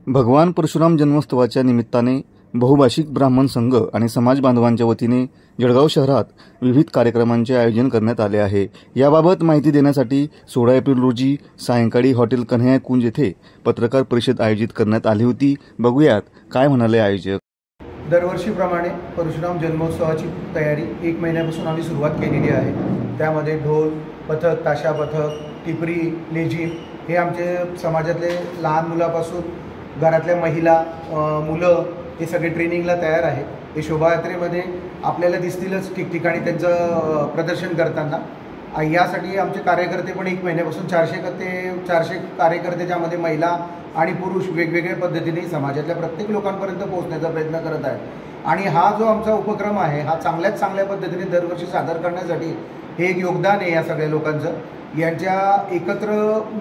भगवान परशुराम जन्मोत्सवाच्या निमित्ताने बहुभाषिक ब्राह्मण संघ आणि समाज बांधवांच्या वतीने जळगाव शहरात विविध कार्यक्रमांचे आयोजन करण्यात आले आहे। याबाबत माहिती देण्यासाठी 16 एप्रिल रोजी सायंकाळी हॉटेल कन्हैया कुंज येथे पत्रकार परिषद आयोजित करण्यात आली होती। बघूयात काय म्हणाले आयोजक। दरवर्षीप्रमाणे परशुराम जन्मोत्सवाची तयारी 1 महिन्यापासून आम्ही सुरुवात केलेली आहे। त्यामध्ये ढोल पथक, ताशा पथक, टिपरी, लेझिम हे आमचे समाजातले लहान मुलापासून घरातल्या महिला, मुलं हे सगळे ट्रेनिंगला तयार आहेत। हे शोभायात्रेमध्ये आपल्याला दिसतीलच ठिकठिकाणी त्यांचं प्रदर्शन करताना। यासाठी आमचे कार्यकर्ते पण 1 महिन्यापासून 400 कार्यकर्ते, ज्यामध्ये महिला आणि पुरुष वेगवेगळ्या पद्धतीने समाजातल्या प्रत्येक लोकांपर्यंत पोहोचण्याचा प्रयत्न करत आहेत। आणि हा जो आमचा उपक्रम आहे हा चांगल्यात चांगल्या पद्धतीने दरवर्षी सादर करण्यासाठी हे एक योगदान आहे या सगळ्या लोकांचं। यांच्या एकत्र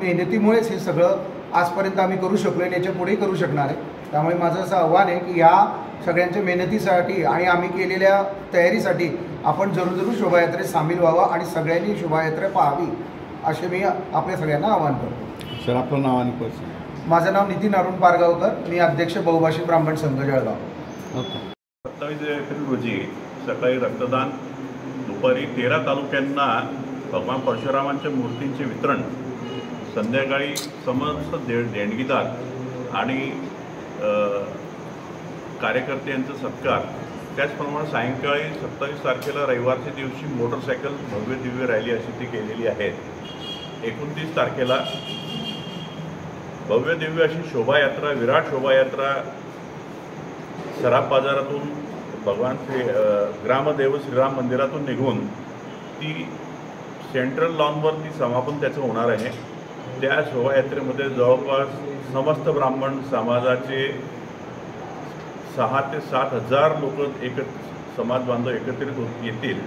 मेहनतीमुळेच हे सगळं आजपर्यंत आम्ही करू शकलो आणि याच्या पुढेही करू शकणार आहे। त्यामुळे माझं असं आव्हान आहे की या सगळ्यांच्या मेहनतीसाठी आणि आम्ही केलेल्या तयारीसाठी आपण जरूर शोभायात्रेत सामील व्हावं आणि सगळ्यांनी शोभायात्रा पाहावी असे मी आपल्या सगळ्यांना आवाहन करतो। सर, आपलं नाव आणि परिचय? माझं नाव नितीन अरुण पारगावकर, मी अध्यक्ष बहुभाषिक ब्राह्मण संघ जळगाव। 27 एप्रिल रोजी सकाळी रक्तदान, दुपारी 13 तालुक्यांना भगवान परशुरामांच्या मूर्तींचे वितरण, संध्याकाळी समस्त देणगीदार आणि कार्यकर्त्यांचा सत्कार, त्याचप्रमाणे सायंकाळी 27 तारखेला रविवारच्या दिवशी मोटरसायकल भव्य दिव्य रॅली अशी ती केलेली आहे। 29 तारखेला भव्य दिव्य अशी शोभायात्रा, विराट शोभायात्रा सराफ बाजारातून भगवान ग्रामदेव श्रीराम मंदिरातून निघून ती सेंट्रल लॉनवरती समापन त्याचं होणार आहे। त्या शोभायात्रेमध्ये जवळपास समस्त ब्राह्मण समाजाचे 6,000 ते 7,000 लोक समाज बांधव एकत्रित येतील।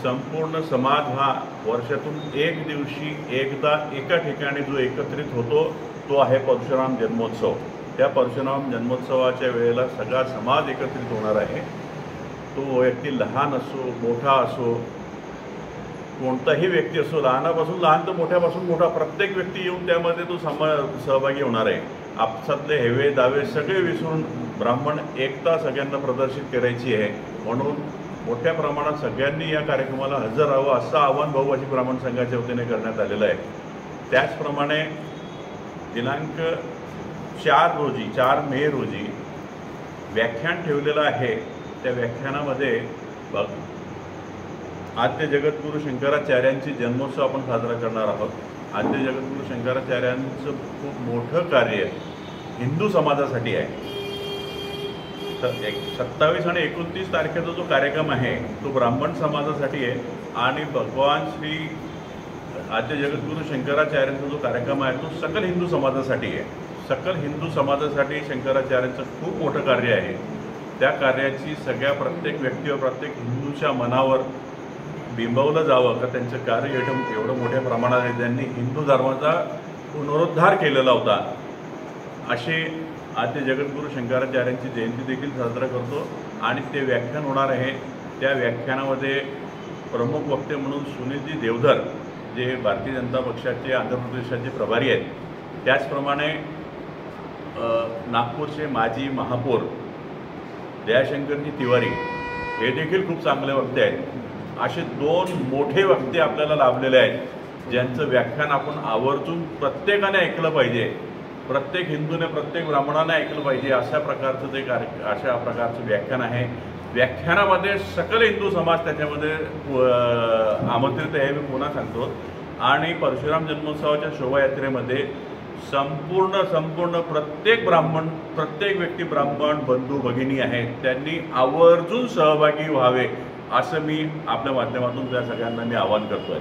संपूर्ण समाज हा वर्षातून एक दिवशी एकदा एका ठिकाणी जो एकत्रित होतो तो आहे परशुराम जन्मोत्सव। त्या परशुराम जन्मोत्सवाच्या वेळेला सगळा समाज एकत्रित होणार आहे। तो व्यक्ती लहान असो मोठा असो, कोणताही व्यक्ती असो, लहानापासून लहान तर मोठ्यापासून मोठा, प्रत्येक व्यक्ती येऊन त्यामध्ये तो सहभागी होणार आहे। आपसातले हेवे दावे सगळे विसरून ब्राह्मण एकता सगळ्यांना प्रदर्शित करायची आहे। म्हणून मोठ्या प्रमाणात सगळ्यांनी या कार्यक्रमाला हजर राहावं असं आवाहन बहुभाषिक ब्राह्मण संघाच्या वतीने करण्यात आलेलं आहे। त्याचप्रमाणे दिनांक 4 मे रोजी व्याख्यान ठेवलेलं आहे। त्या व्याख्यानामध्ये आद्य जगद्गुरू शंकराचार्यांची जन्मोत्सव आपण साजरा करणार आहोत। आद्य जगद्गुरू शंकराचार्यांचं खूप मोठं कार्य हिंदू समाजासाठी आहे। तर 27 आणि 29 तारखेचा जो कार्यक्रम आहे तो ब्राह्मण समाजासाठी आहे आणि भगवान श्री आद्य जगद्गुरू शंकराचार्यांचा जो कार्यक्रम आहे तो सकल हिंदू समाजासाठी आहे। सकल हिंदू समाजासाठी शंकराचार्यांचं खूप मोठं कार्य आहे। त्या कार्याची सगळ्या प्रत्येक व्यक्तीवर, प्रत्येक हिंदूच्या मनावर बिंबवलं जावं का त्यांचं कार्य एवढं मोठ्या प्रमाणात आहे। त्यांनी हिंदू धर्माचा पुनरुद्धार केलेला होता। असे आद्य जगद्गुरू शंकराचार्यांची जयंती देखील साजरा करतो आणि ते व्याख्यान होणार आहे। त्या व्याख्यानामध्ये प्रमुख वक्ते म्हणून सुनीलजी देवधर, जे भारतीय जनता पक्षाचे आंध्र प्रदेशाचे प्रभारी आहेत, त्याचप्रमाणे नागपूरचे माजी महापौर दयाशंकरजी तिवारी हे देखील खूप चांगले वक्ते आहेत। असे 2 मोठे वक्ते आपल्याला लाभलेले आहेत ज्यांचं व्याख्यान आपण आवर्जून प्रत्येकाने ऐकलं पाहिजे। प्रत्येक हिंदूने, प्रत्येक ब्राह्मणाने ऐकलं पाहिजे अशा प्रकारचं व्याख्यान आहे। व्याख्यानामध्ये सकल हिंदू समाज त्याच्यामध्ये आमंत्रित आहे, मी पुन्हा सांगतो। आणि परशुराम जन्मोत्सवाच्या शोभायात्रेमध्ये संपूर्ण प्रत्येक ब्राह्मण, प्रत्येक व्यक्ती, ब्राह्मण बंधू भगिनी आहेत, त्यांनी आवर्जून सहभागी व्हावे असं मी आपल्या माध्यमातून त्या सगळ्यांना मी आवाहन करतो आहे।